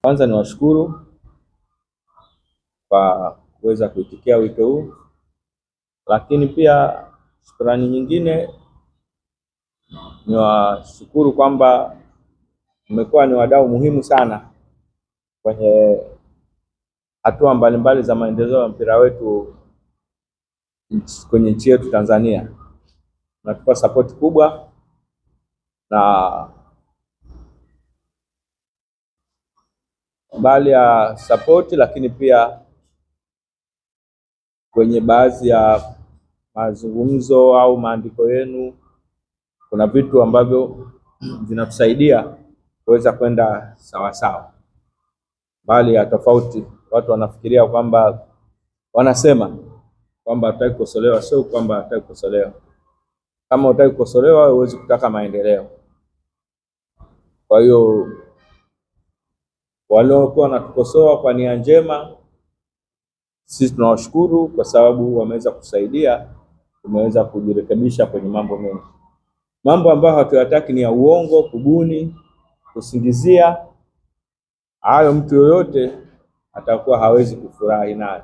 Kwanza niwashukuru kwa kuweza kuitikia wito huu, lakini pia shukrani nyingine niwashukuru kwamba mmekuwa ni wadau muhimu sana kwenye hatua mbalimbali za maendeleo ya mpira wetu kwenye nchi yetu Tanzania. Mnatupa support kubwa, na mbali ya support, lakini pia kwenye baadhi ya mazungumzo au maandiko yenu kuna vitu ambavyo vinatusaidia kuweza kwenda sawa sawa. Bali ya tofauti, watu wanafikiria kwamba wanasema kwamba hataki kukosolewa, sio kwamba hataki kukosolewa. Kama hataki kukosolewa huwezi kutaka maendeleo. Kwa hiyo waliokuwa wanatukosoa kwa nia njema, sisi tunawashukuru kwa sababu wameweza kusaidia, tumeweza kujirekebisha kwenye mambo mengi. Mambo ambayo hatuyataki ni ya uongo, kubuni, kusingizia. Hayo mtu yoyote atakuwa hawezi kufurahi nayo.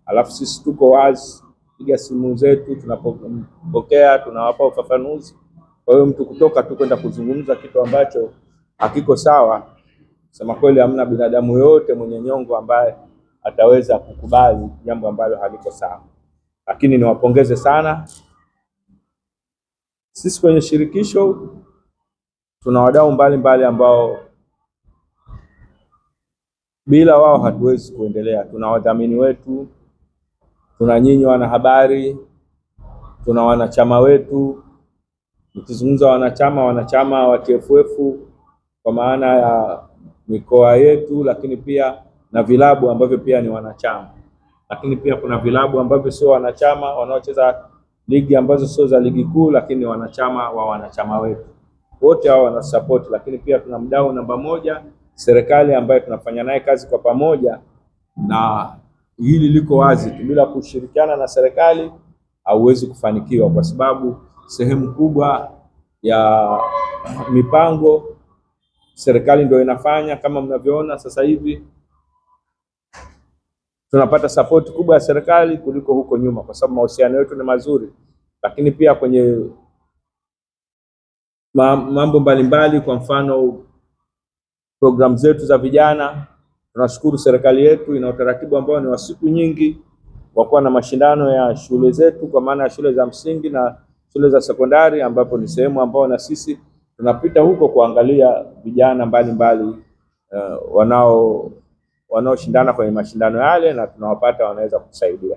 Alafu sisi tuko wazi, piga simu zetu, tunapokea, tunawapa ufafanuzi. Kwa hiyo mtu kutoka tu kwenda kuzungumza kitu ambacho hakiko sawa, sema kweli hamna binadamu yote mwenye nyongo ambaye ataweza kukubali jambo ambalo haliko sawa. Lakini niwapongeze sana. Sisi kwenye shirikisho tuna wadau mbalimbali ambao bila wao hatuwezi kuendelea. Tuna wadhamini wetu, tuna nyinyi wanahabari, tuna wanachama wetu. Nikizungumza wanachama wa TFF kwa maana ya mikoa yetu, lakini pia na vilabu ambavyo pia ni wanachama. Lakini pia kuna vilabu ambavyo sio wanachama, wanaocheza ligi ambazo sio za ligi kuu, lakini wanachama wa wanachama wetu. Wote hao wana support. Lakini pia tuna mdau namba moja, serikali, ambayo tunafanya naye kazi kwa pamoja, na hili liko wazi tu, bila kushirikiana na serikali hauwezi kufanikiwa, kwa sababu sehemu kubwa ya mipango serikali ndio inafanya. Kama mnavyoona sasa hivi tunapata support kubwa ya serikali kuliko huko nyuma, kwa sababu mahusiano yetu ni mazuri. Lakini pia kwenye mambo mbalimbali, kwa mfano program zetu za vijana, tunashukuru serikali yetu ina utaratibu ambao ni wa siku nyingi wa kuwa na mashindano ya shule zetu, kwa maana ya shule za msingi na shule za sekondari, ambapo ni sehemu ambao na sisi tunapita huko kuangalia vijana mbalimbali wanaoshindana kwenye mashindano yale, na tunawapata wanaweza kusaidia.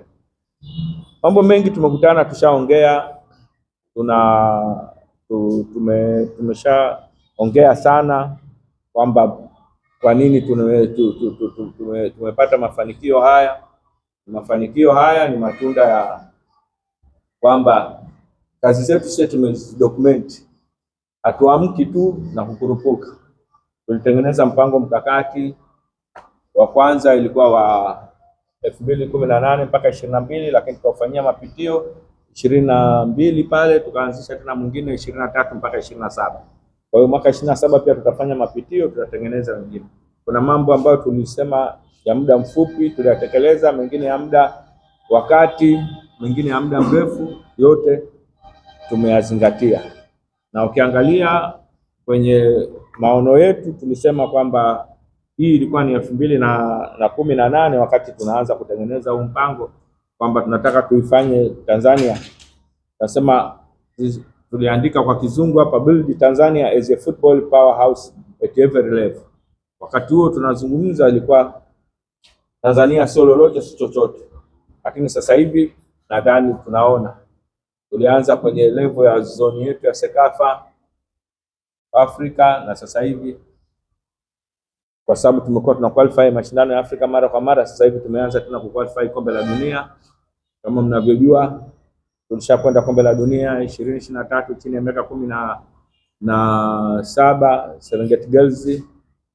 Mambo mengi tumekutana, tushaongea, tumeshaongea sana kwamba kwa nini tumepata mafanikio haya. Mafanikio haya ni matunda ya kwamba kazi zetu sisi tumezidocument. Hatuamki tu na kukurupuka. Tulitengeneza mpango mkakati. Wa kwanza ilikuwa wa 2018 mpaka 22, lakini tukafanyia mapitio 22 pale, tukaanzisha tena mwingine 23 mpaka 27. Kwa hiyo mwaka 27 pia tutafanya mapitio, tutatengeneza wengine. Kuna mambo ambayo tulisema ya muda mfupi tuliyatekeleza, mengine ya muda wakati, mengine ya muda mrefu, yote tumeyazingatia. Na ukiangalia kwenye maono yetu tulisema kwamba hii ilikuwa ni 2018 wakati tunaanza kutengeneza huu mpango, kwamba tunataka tuifanye Tanzania. Nasema tuliandika kwa kizungu hapa, build Tanzania as a football powerhouse at every level. Wakati huo tunazungumza ilikuwa Tanzania sio lolote si chochote, lakini sasa hivi nadhani tunaona tulianza kwenye level ya zone yetu ya Sekafa Afrika, na sasa hivi kwa sababu tumekuwa tuna qualify mashindano ya Afrika mara kwa mara, sasa hivi tumeanza tena ku qualify kombe la dunia. Kama mnavyojua tulishakwenda kombe la dunia 2023 chini ya miaka 17 Serengeti Girls,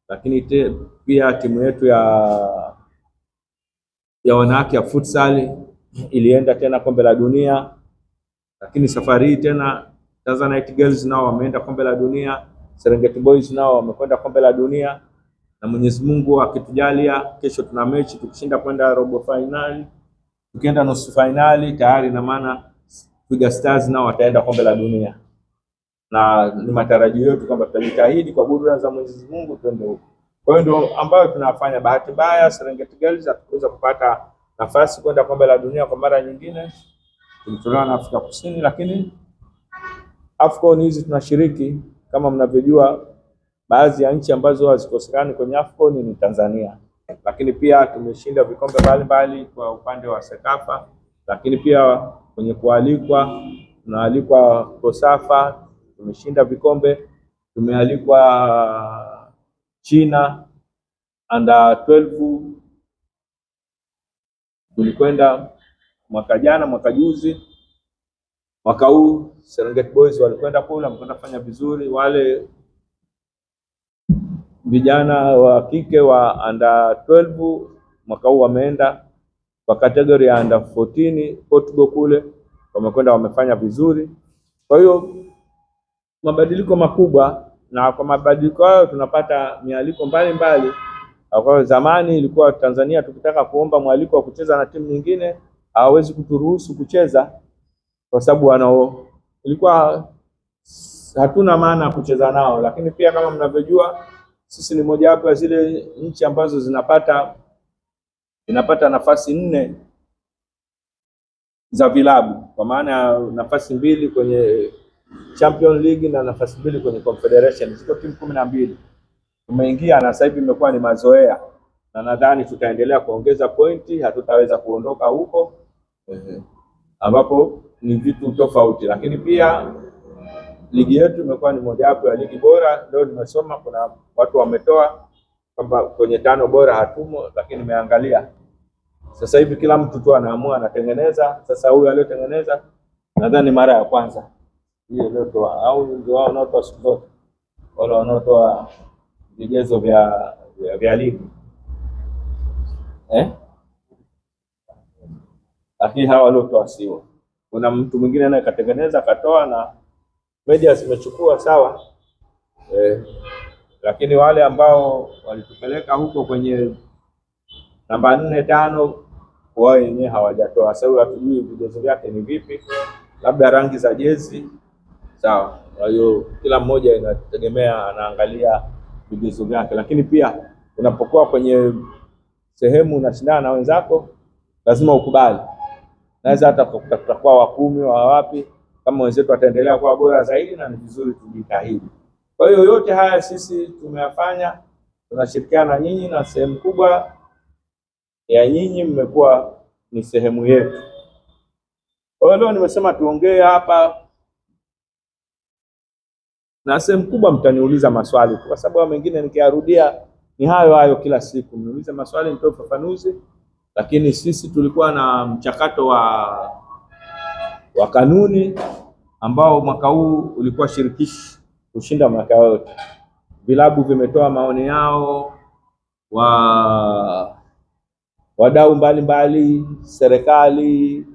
lakini pia timu yetu ya wanawake ya futsal ilienda tena kombe la dunia. Lakini safari hii tena Tanzanite Girls nao wameenda kombe la dunia, Serengeti Boys nao wamekwenda kombe la dunia, na Mwenyezi Mungu akitujalia, kesho tuna mechi, tukishinda kwenda robo finali, tukienda nusu finali tayari, na maana Twiga Stars nao wataenda kombe la dunia, na ni matarajio yetu kwamba tutajitahidi kwa burudani za Mwenyezi Mungu twende huko. Kwa hiyo ndio ambayo tunafanya. Bahati mbaya Serengeti Girls hatukuweza kupata nafasi kwenda kombe la dunia kwa mara nyingine, tulitolewa na Afrika Kusini, lakini AFCON hizi tunashiriki. Kama mnavyojua, baadhi ya nchi ambazo hazikosekani kwenye AFCON ni Tanzania, lakini pia tumeshinda vikombe mbalimbali kwa upande wa Sekafa, lakini pia kwenye kualikwa tunaalikwa Kosafa, tumeshinda vikombe. Tumealikwa China under 12, tulikwenda mwaka jana, mwaka juzi. Mwaka huu Serengeti Boys walikwenda kule, wamekwenda kufanya vizuri. Wale vijana wa kike wa under 12 mwaka huu wameenda kwa category ya under 14 Portugal kule, wamekwenda wamefanya vizuri. Kwa hiyo mabadiliko makubwa, na kwa mabadiliko hayo tunapata mialiko mbalimbali. Kwa zamani ilikuwa Tanzania tukitaka kuomba mwaliko wa kucheza na timu nyingine hawawezi kuturuhusu kucheza kwa sababu ilikuwa hatuna maana kucheza nao. Lakini pia kama mnavyojua, sisi ni mojawapo ya zile nchi ambazo zinapata nafasi 4 za vilabu, kwa maana ya nafasi 2 kwenye Champions League na nafasi 2 kwenye Confederation. Ziko timu 12 tumeingia, na sasa hivi imekuwa ni mazoea, na nadhani tutaendelea kuongeza pointi, hatutaweza kuondoka huko ambapo ni vitu tofauti. Lakini pia ligi yetu imekuwa ni mojawapo ya ligi bora. Leo nimesoma kuna watu wametoa kwamba kwenye 5 bora hatumo, lakini nimeangalia sasa hivi kila mtu tu anaamua anatengeneza. Sasa huyu aliyotengeneza nadhani mara ya kwanza hiyo leo toa, au ndio wao wanaotoa siku zote, wale wanaotoa vigezo vya ligi lakini hawa waliotoa sio. Kuna mtu mwingine naye katengeneza katoa na media zimechukua sawa, lakini wale ambao walitupeleka huko kwenye namba 4 5 wao wenyewe hawajatoa. Sasa hatujui vigezo vyake ni vipi, labda rangi za jezi sawa. Kwa hiyo kila mmoja inategemea anaangalia vigezo vyake. Lakini pia unapokuwa kwenye sehemu unashindana na wenzako lazima ukubali, naweza hata kutakuwa wa 10 wa wapi, kama wenzetu wataendelea kuwa bora zaidi, na ni vizuri tujitahidi. Kwa hiyo yote haya sisi tumeyafanya, tunashirikiana na nyinyi, na sehemu kubwa ya nyinyi mmekuwa ni sehemu yetu. Kwa hiyo leo nimesema tuongee hapa, na sehemu kubwa mtaniuliza maswali kwa sababu mengine nikiarudia ni hayo kila siku. Mniulize maswali nitoe ufafanuzi, lakini sisi tulikuwa na mchakato wa kanuni ambao mwaka huu ulikuwa shirikishi kushinda mwaka wote. Vilabu vimetoa maoni yao, wadau mbalimbali, serikali,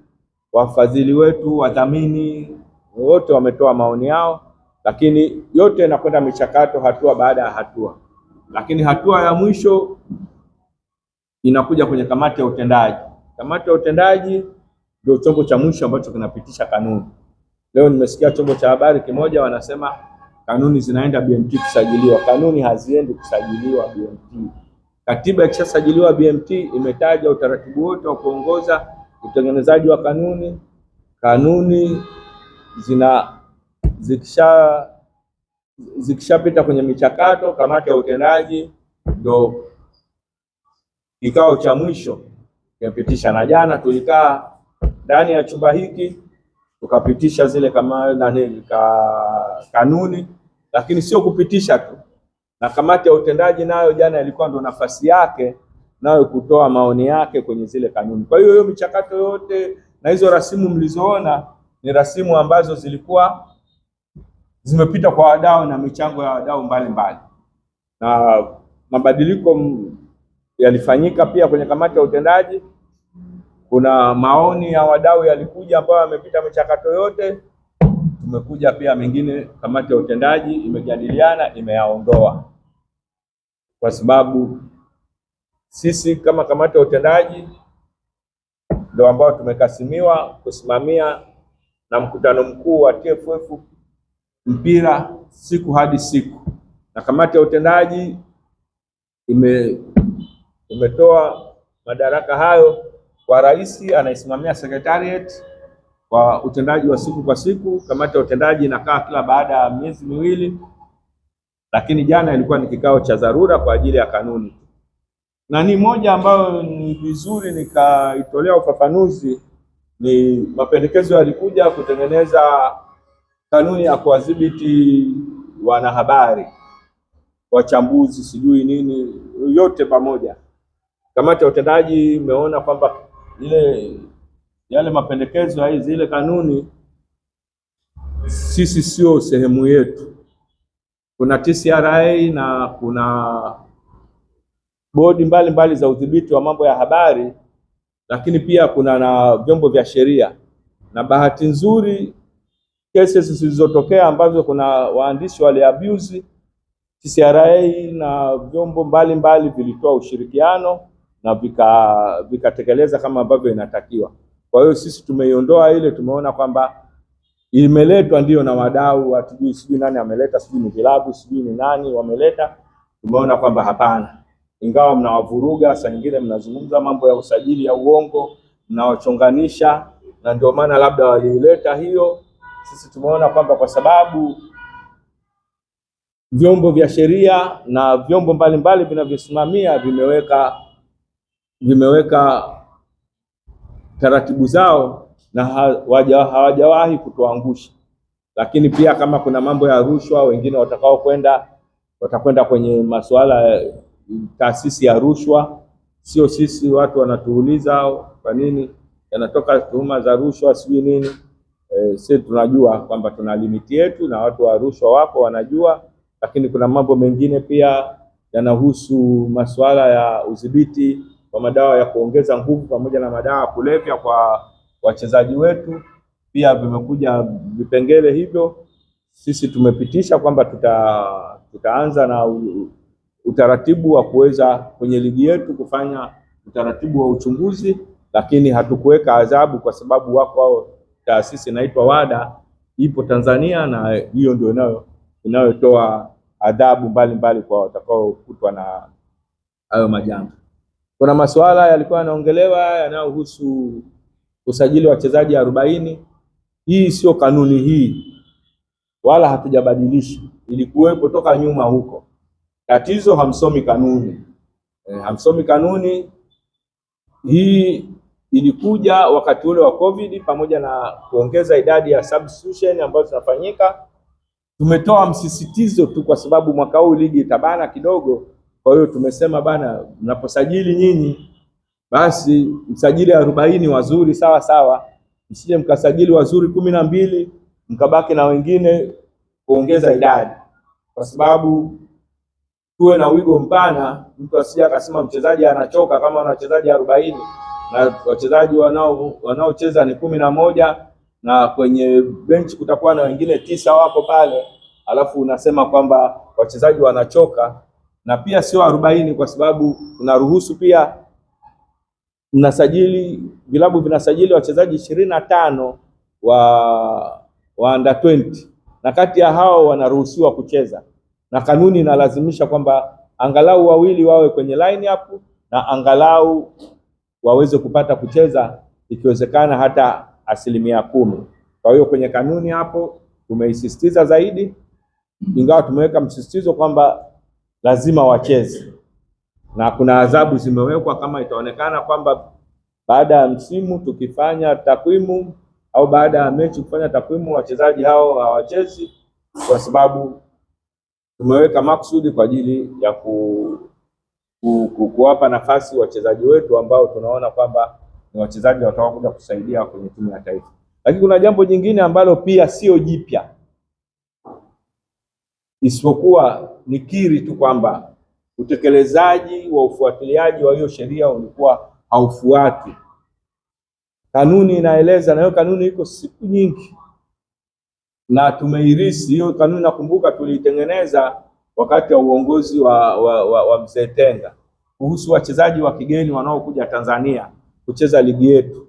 wafadhili wetu, wadhamini wote wametoa maoni yao, lakini yote inakwenda michakato hatua baada ya hatua. Lakini hatua ya mwisho inakuja kwenye kamati ya utendaji. Kamati ya utendaji ndio chombo cha mwisho ambacho kinapitisha kanuni. Leo nimesikia chombo cha habari kimoja wanasema kanuni zinaenda BMT kusajiliwa. Kanuni haziendi kusajiliwa BMT. Katiba ikishasajiliwa BMT imetaja utaratibu wote wa kuongoza utengenezaji wa kanuni. Kanuni zikishapita kwenye michakato, kamati ya utendaji ndio kikao cha mwisho kupitisha. Na jana tulikaa ndani ya chumba hiki tukapitisha zile kanuni, lakini sio kupitisha tu, na kamati ya utendaji nayo jana ilikuwa ndo nafasi yake nayo kutoa maoni yake kwenye zile kanuni. Kwa hiyo michakato yote na hizo rasimu mlizoona ni rasimu ambazo zilikuwa zimepita kwa wadau na michango ya wadau mbalimbali, na mabadiliko yalifanyika pia kwenye kamati ya utendaji. Kuna maoni ya wadau yalikuja ambayo yamepita michakato yote, tumekuja pia mengine kamati ya utendaji imejadiliana imeyaondoa. kwa sababu sisi kama kamati ya utendaji ndio ambao tumekasimiwa kusimamia na mkutano mkuu wa TFF mpira siku hadi siku, na kamati ya utendaji imetoa madaraka hayo kwa rais anayesimamia secretariat kwa utendaji wa siku kwa siku. Kamati ya utendaji inakaa kila baada ya miezi miwili, lakini jana ilikuwa ni kikao cha dharura kwa ajili ya kanuni, na ni moja ambayo ni vizuri nikaitolea ufafanuzi. Ni mapendekezo yalikuja kutengeneza kanuni ya kuwadhibiti wanahabari, wachambuzi, sijui nini, yote pamoja. Kamati ya utendaji imeona kwamba yale mapendekezo ya zile kanuni sisi sio sehemu yetu. Kuna TCRA na kuna bodi mbalimbali za udhibiti wa mambo ya habari, lakini pia kuna na vyombo vya sheria, na bahati nzuri cases zilizotokea ambazo kuna waandishi wale abuse, TCRA na vyombo mbalimbali vilitoa ushirikiano na vikatekeleza kama ambavyo inatakiwa. Kwa hiyo sisi tumeiondoa ile, tumeona kwamba imeletwa ndio na wadau, hatujui sijui nani ameleta, sijui ni vilabu, sijui ni nani wameleta. Tumeona kwamba hapana, ingawa mnawavuruga, saa nyingine mnazungumza mambo ya usajili ya uongo, mnawachonganisha, na ndio maana labda waliileta hiyo. Sisi tumeona kwamba kwa sababu vyombo vya sheria na vyombo mbalimbali vinavyosimamia vimeweka taratibu zao na hawajawahi kutuangusha. Lakini pia kama kuna mambo ya rushwa, wengine watakwenda kwenye masuala ya taasisi ya rushwa, sio sisi. Watu wanatuuliza kwa nini yanatoka tuhuma za rushwa sijui nini. Sisi tunajua kwamba tuna limiti yetu na watu wa rushwa wako wanajua, lakini kuna mambo mengine pia yanahusu masuala ya udhibiti wa madawa ya kuongeza nguvu pamoja na madawa ya kulevya kwa wachezaji wetu. Pia vimekuja vipengele hivyo. Sisi tumepitisha kwamba tutaanza na utaratibu wa kuweza kwenye ligi yetu kufanya utaratibu wa uchunguzi, lakini hatukuweka adhabu kwa sababu wako taasisi inaitwa WADA ipo Tanzania, na hiyo ndio inayotoa adhabu mbalimbali kwa watakaokutwa na hayo majanga. Kuna masuala yalikuwa yanaongelewa yanayohusu usajili wa wachezaji 40. Hii sio kanuni hii, wala hatujabadilisha, ilikuwepo toka nyuma huko. Tatizo hamsomi kanuni. Hamsomi kanuni hii. Ilikuja wakati ule wa COVID pamoja na kuongeza idadi ya substitution ambazo zinafanyika. Tumetoa msisitizo tu kwa sababu mwaka huu ligi itabana kidogo. Kwa hiyo tumesema bana, mnaposajili nyinyi basi msajili 40 wazuri sawa sawa, msije mkasajili wazuri 12 mkabaki na wengine kuongeza idadi, kwa sababu tuwe na wigo mpana. Mtu asije akasema mchezaji anachoka kama wachezaji 40 na wachezaji wanaocheza ni 11 na kwenye benchi kutakuwa na wengine 9 wako pale, alafu unasema kwamba wachezaji wanachoka. Na pia sio 40 kwa sababu tunaruhusu pia, vilabu vinasajili wachezaji 25 wa under 20, na kati ya hao wanaruhusiwa kucheza, na kanuni inalazimisha kwamba angalau wawili wawe kwenye line up na angalau waweze kupata kucheza ikiwezekana hata 10%. Kwa hiyo kwenye kanuni hapo tumeisisitiza zaidi, ingawa tumeweka msisitizo kwamba lazima wacheze, na kuna adhabu zimewekwa kama itaonekana kwamba baada ya msimu tukifanya takwimu au baada ya mechi kufanya takwimu wachezaji hao hawachezi, kwa sababu tumeweka maksudi kwa ajili ya kuwapa nafasi wachezaji wetu ambao tunaona kwamba ni wachezaji watakaokuja kusaidia kwenye timu ya taifa. Lakini kuna jambo jingine ambalo pia sio jipya, isipokuwa nikiri tu kwamba utekelezaji wa ufuatiliaji wa hiyo sheria ulikuwa haufuati. Kanuni inaeleza, na hiyo kanuni iko siku nyingi na tumeirisi hiyo kanuni. Nakumbuka tulitengeneza wakati wa uongozi wa Mzee Tenga kuhusu wachezaji wa kigeni wanaokuja Tanzania kucheza ligi yetu.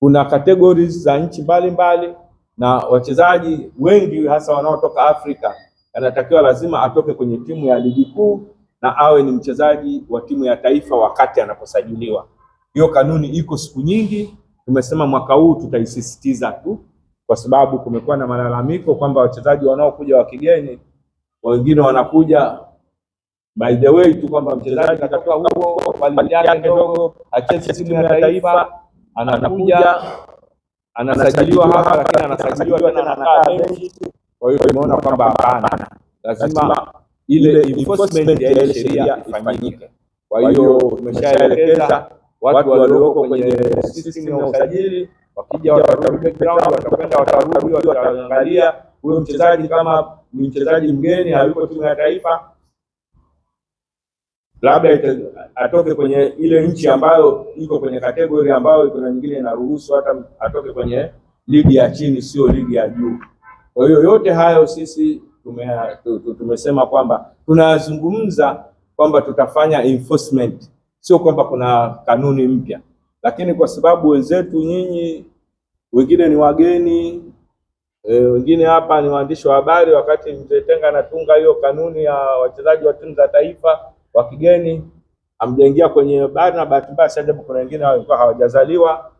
Kuna categories za nchi mbalimbali na wachezaji wengi hasa wanaotoka Afrika anatakiwa lazima atoke kwenye timu ya ligi kuu na awe ni mchezaji wa timu ya taifa wakati anaposajiliwa. Hiyo kanuni iko siku nyingi, tumesema mwaka huu tutaisisitiza tu kwa sababu kumekuwa na malalamiko kwamba wachezaji wanaokuja wa kigeni wengine wanakuja by the way tu kwamba mchezaji atatoa huo quality yake kidogo acheze timu ya taifa, anakuja anasajiliwa hapa lakini anasajiliwa tena anakaa benchi. Kwa hiyo tumeona kwamba hapana, lazima ile enforcement ya ile sheria ifanyike. Kwa hiyo tumeshaelekeza watu walioko kwenye system ya usajili, wakija watarudi background, watakwenda watarudi, wataangalia huyo mchezaji kama ni mchezaji mgeni hayuko timu ya taifa, labda atoke kwenye ile nchi ambayo iko kwenye kategori ambayo kuna nyingine inaruhusu hata atoke kwenye ligi ya chini, sio ligi ya juu. Kwa hiyo yote hayo sisi tumesema kwamba tunazungumza kwamba tutafanya enforcement, sio kwamba kuna kanuni mpya, lakini kwa sababu wenzetu nyinyi wengine ni wageni, wengine hapa ni waandishi wa habari, wakati Mzee Tenga anatunga hiyo kanuni ya wachezaji wa timu za taifa wa kigeni amjaingia kwenye habari, na bahati mbaya sababu kuna wengine walikuwa hawajazaliwa,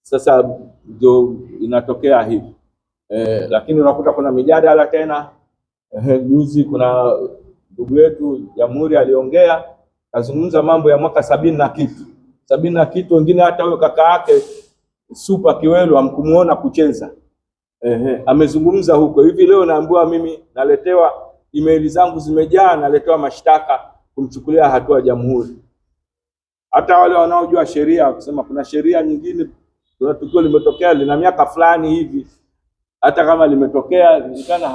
sasa ndio inatokea hivi. Lakini unakuta kuna mijadala tena. Juzi kuna ndugu yetu Jamhuri aliongea, azungumza mambo ya mwaka 70 na kitu, wengine hata huyo kaka yake Super Kiwelu hamkumuona kucheza. Amezungumza huko. Hivi leo naambiwa mimi naletewa email zangu zimejaa, naletewa mashtaka kumchukulia hatua Jamhuri. Hata wale wanaojua sheria kusema kuna sheria nyingine, kuna tukio limetokea lina miaka fulani hivi, hata kama limetokea likana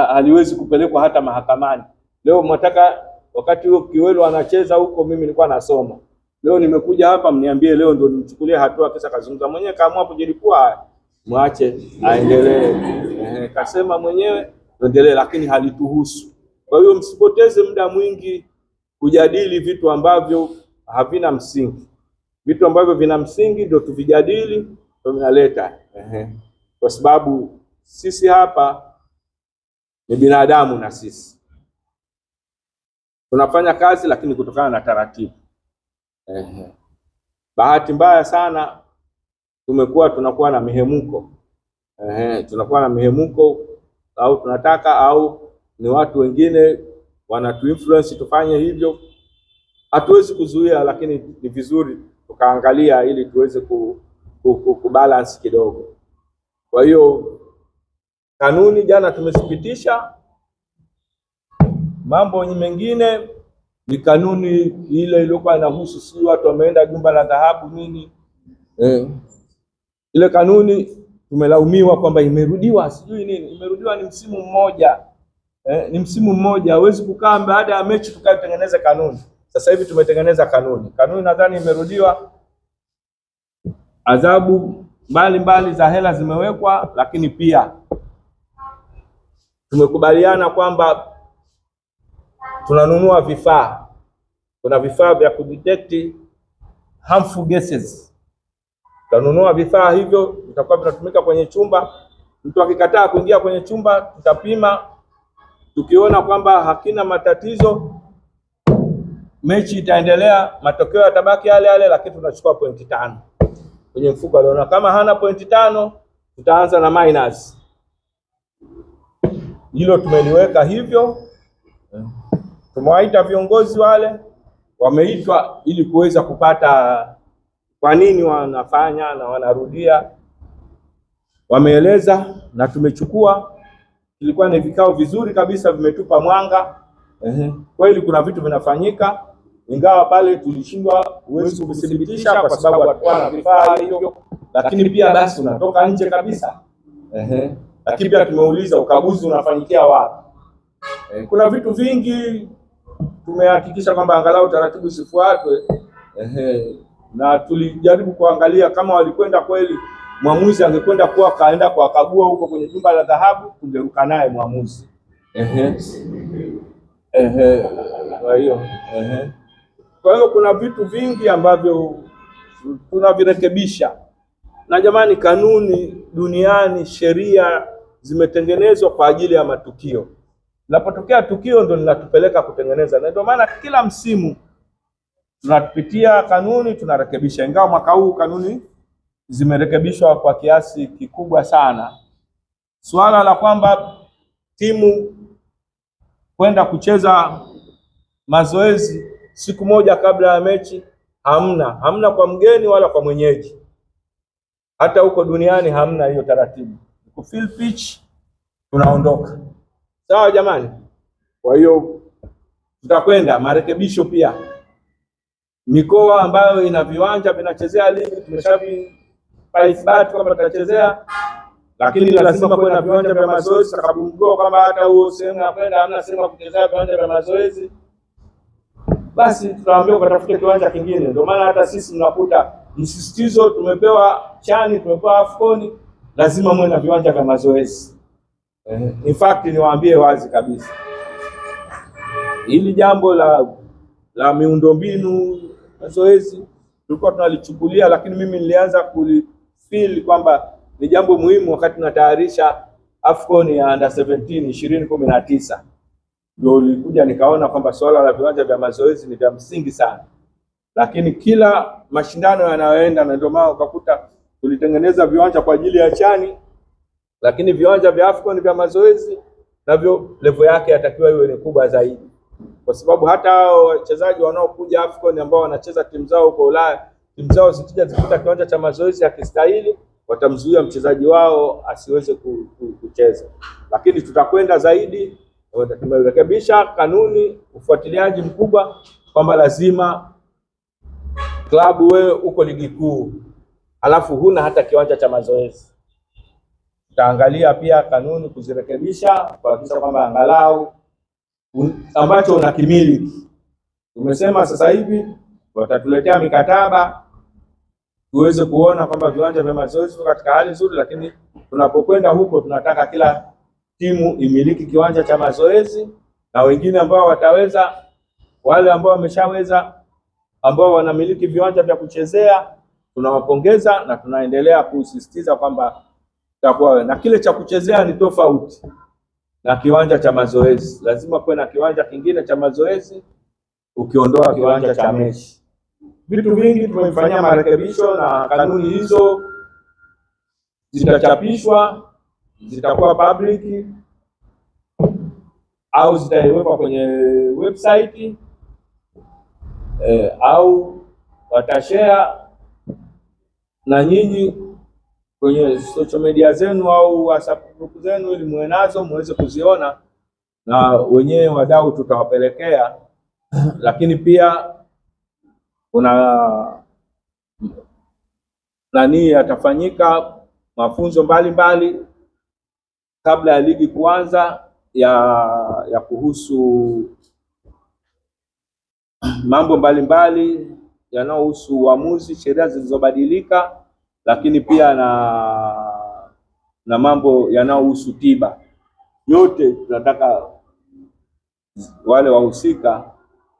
haliwezi kupelekwa hata mahakamani. Leo mwataka wakati huo Kiwelu anacheza huko, mimi nilikuwa nasoma. Leo nimekuja hapa mniambie leo ndio nimchukulie hatua, kisa kazungumza mwenyewe, kaamua kujilipua, mwache aendelee. Kasema mwenyewe endelee, lakini halituhusu. Kwa hiyo msipoteze muda mwingi kujadili vitu ambavyo havina msingi. Vitu ambavyo vina msingi ndio tuvijadili, ndio vinaleta. Kwa sababu sisi hapa ni binadamu na sisi tunafanya kazi, lakini kutokana na taratibu. Bahati mbaya sana tunakuwa na mihemko. Tunakuwa na mihemko au tunataka au ni watu wengine wanatuinfluence tufanye hivyo. Hatuwezi kuzuia, lakini ni vizuri tukaangalia ili tuweze kubalance kidogo. Kwa hiyo kanuni jana tumesipitisha. Mambo mengine ni kanuni ile iliyokuwa inahusu si watu wameenda jumba la dhahabu nini. Ile kanuni tumelaumiwa kwamba imerudiwa sijui nini. Imerudiwa ni msimu mmoja. Ni msimu mmoja, hawezi kukaa baada ya mechi tukatengeneza kanuni. Sasa hivi tumetengeneza kanuni. Kanuni nadhani imerudiwa. Adhabu mbalimbali za hela zimewekwa, lakini pia tumekubaliana kwamba tunanunua vifaa. Kuna vifaa vya kudetect harmful gases. Tunanunua vifaa hivyo, vitakuwa vinatumika kwenye chumba. Mtu akikataa kuingia kwenye chumba, tutapima. Tukiona kwamba hakina matatizo, mechi itaendelea, matokeo yatabaki yale yale, lakini tunachukua pointi 5 kwenye mfuko aliona. Kama hana pointi 5, tutaanza na minus. Hilo tumeliweka hivyo. Tumewaita viongozi wale, wameitwa ili kuweza kupata kwa nini wanafanya na wanarudia. Wameeleza na tumechukua. Ilikuwa ni vikao vizuri kabisa, vimetupa mwanga. Kweli kuna vitu vinafanyika, ingawa pale tulishindwa uwezo kudhibitisha kwa sababu watakuwa na vifaa hivyo, lakini pia basi unatoka nje kabisa. Lakini pia tumeuliza ukaguzi unafanyikia wapi. Kuna vitu vingi tumehakikisha kwamba angalau taratibu zifuatwe. Na tulijaribu kuangalia kama walikwenda kweli, mwamuzi angekwenda kaenda kwa kagua huko kwenye jumba la dhahabu, tungeruka naye mwamuzi. Ehe. Kwa hiyo kuna vitu vingi ambavyo tunavirekebisha, na jamani, kanuni duniani, sheria zimetengenezwa kwa ajili ya matukio. Linapotokea tukio ndo linatupeleka kutengeneza, na ndio maana kila msimu tunapitia kanuni tunarekebisha, ingawa mwaka huu kanuni zimerekebishwa kwa kiasi kikubwa sana. Suala la kwamba timu kwenda kucheza mazoezi siku moja kabla ya mechi hamna kwa mgeni wala kwa mwenyeji. Hata huko duniani hamna hiyo taratibu. Kufill pitch tunaondoka. Sawa jamani? Kwa hiyo tutakwenda marekebisho pia. Mikoa ambayo ina viwanja vinachezea ligi tumeshavipaithbati kwamba tutachezea, lakini lazima kuwe na viwanja vya mazoezi, sababu mkoa kama hata huo sehemu ya kwenda hamna sehemu ya kuchezea viwanja vya mazoezi, basi tutaambiwa kutafute kiwanja kingine. Ndio maana hata sisi mnakuta msisitizo tumepewa chani, tumepewa AFCON, lazima muwe na viwanja vya mazoezi. In fact niwaambie wazi kabisa, hili jambo la miundombinu mazoezi tulikuwa tunalichukulia, lakini mimi nilianza kulifeel kwamba ni jambo muhimu wakati tunatayarisha AFCON ya under 17 2019. Ndio nilikuja nikaona kwamba swala la viwanja vya mazoezi ni vya msingi sana, lakini kila mashindano yanayoenda, na ndio maana ukakuta tulitengeneza viwanja kwa ajili ya chani, lakini viwanja vya AFCON vya mazoezi navyo level yake yatakiwa iwe ni kubwa zaidi, kwa sababu hata wachezaji wanaokuja AFCON ambao wanacheza timu zao huko Ulaya, timu zao zikija zikuta kiwanja cha mazoezi hakistahili, watamzuia mchezaji wao asiweze kucheza. Lakini tutakwenda zaidi, tumerekebisha kanuni, ufuatiliaji mkubwa kwamba lazima klabu wewe uko ligi kuu alafu huna hata kiwanja cha mazoezi. Tutaangalia pia kanuni kuzirekebisha kuhakikisha kwamba angalau ambacho unakimiliki. Tumesema sasa hivi watatuletea mikataba tuweze kuona kwamba viwanja vya mazoezi viko katika hali nzuri, lakini tunapokwenda huko tunataka kila timu imiliki kiwanja cha mazoezi, na wengine ambao wataweza, wale ambao wameshaweza, ambao wanamiliki viwanja vya kuchezea, tunawapongeza na tunaendelea kusisitiza kwamba tutakuwa na kile cha kuchezea ni tofauti na kiwanja cha mazoezi. Lazima kuwe na kiwanja kingine cha mazoezi ukiondoa kiwanja cha mechi. Vitu vingi tumefanyia marekebisho, na kanuni hizo zitachapishwa, zitakuwa public au zitawekwa kwenye website au watashare na nyinyi kwenye social media zenu au WhatsApp group zenu, ili muwe nazo muweze kuziona, na wenyewe wadau tutawapelekea. Lakini pia kuna yatafanyika mafunzo mbalimbali kabla ya ligi kuanza ya kuhusu mambo mbalimbali yanayohusu uamuzi, sheria zilizobadilika, lakini pia na mambo yanayohusu tiba. Yote tunataka wale wahusika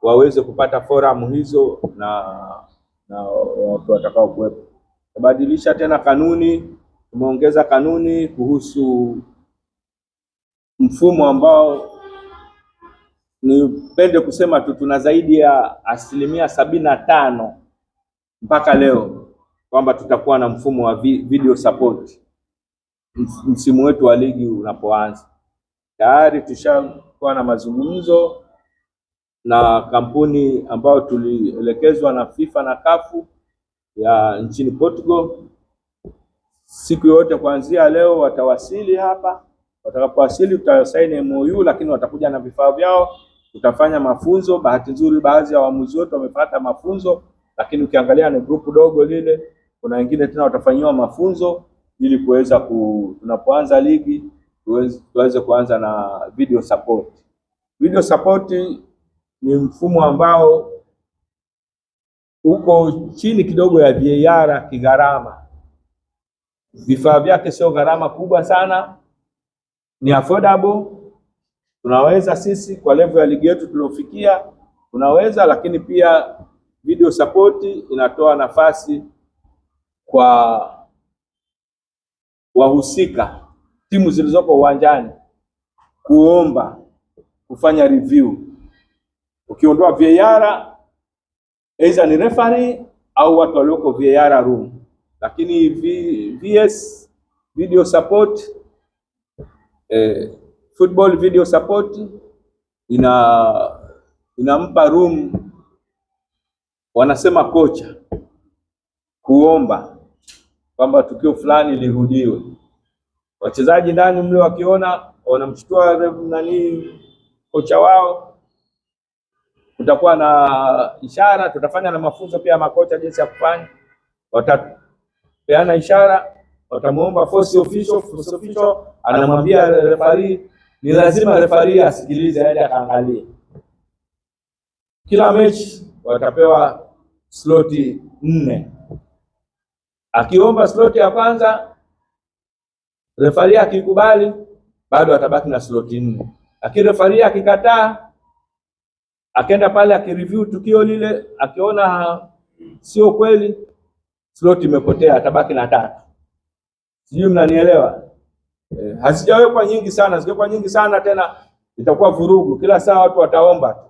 waweze kupata forum hizo na watu watakao kuwepo. Tabadilisha tena kanuni, tumeongeza kanuni kuhusu mfumo ambao nipende kusema tu tuna zaidi ya 75% mpaka leo kwamba tutakuwa na mfumo wa video support msimu wetu wa ligi unapoanza. Tayari tushakuwa na mazungumzo na kampuni ambao tulielekezwa na FIFA na kafu ya nchini Portugal. Siku yote kuanzia leo watawasili hapa. Watakapowasili tutasaini MOU, lakini watakuja na vifaa vyao, tutafanya mafunzo. Bahati nzuri baadhi ya waamuzi wote wamepata mafunzo, lakini ukiangalia ni grupu dogo lile, kuna wengine tena watafanyiwa mafunzo ili kuweza tunapoanza ligi tuweze kuanza na video support. Video support ni mfumo ambao uko chini kidogo ya VAR kigharama. Vifaa vyake sio gharama kubwa sana, ni affordable, tunaweza sisi kwa level ya ligi yetu tuliofikia tunaweza, lakini pia video support inatoa nafasi kwa wahusika, timu zilizopo uwanjani kuomba kufanya review, ukiondoa VAR aidha ni referee au watu walioko VAR room, lakini VS video support football video support inampa room, wanasema kocha kuomba kwamba tukio fulani lirudiwe. Wachezaji ndani mle wakiona wanamchukua nani kocha wao, kutakuwa na ishara, tutafanya na mafunzo pia makocha jinsi ya kufanya, watapeana ishara, watamuomba force official anamwambia referee, ni lazima referee asikilize aje akaangalie. Kila mechi watapewa sloti 4. Akiomba sloti ya kwanza, referee akikubali bado atabaki na sloti 4. Lakini referee akikataa, akaenda pale akireview tukio lile, akiona sio kweli, sloti imepotea, atabaki na 3. Sijui mnanielewa? Hazijawekwa nyingi sana, zingekuwa nyingi sana tena itakuwa vurugu, kila saa watu wataomba.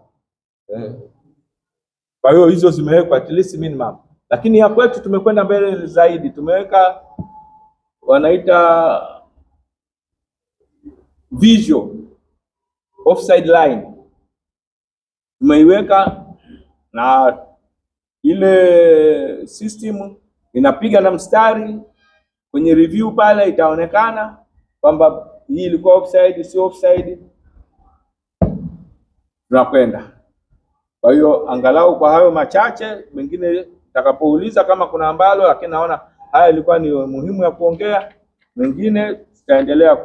Kwa hiyo hizo zimewekwa at least minimum. Lakini ya kwetu tumekwenda mbele zaidi, tumeweka wanaita visual offside line, tumeiweka na ile system inapiga na mstari kwenye review pale, itaonekana kwamba hii ilikuwa offside, sio offside, tunakwenda. Kwa hiyo angalau kwa hayo machache, mengine nitakapouliza kama kuna ambalo, lakini naona haya ilikuwa ni muhimu ya kuongea, mengine tutaendelea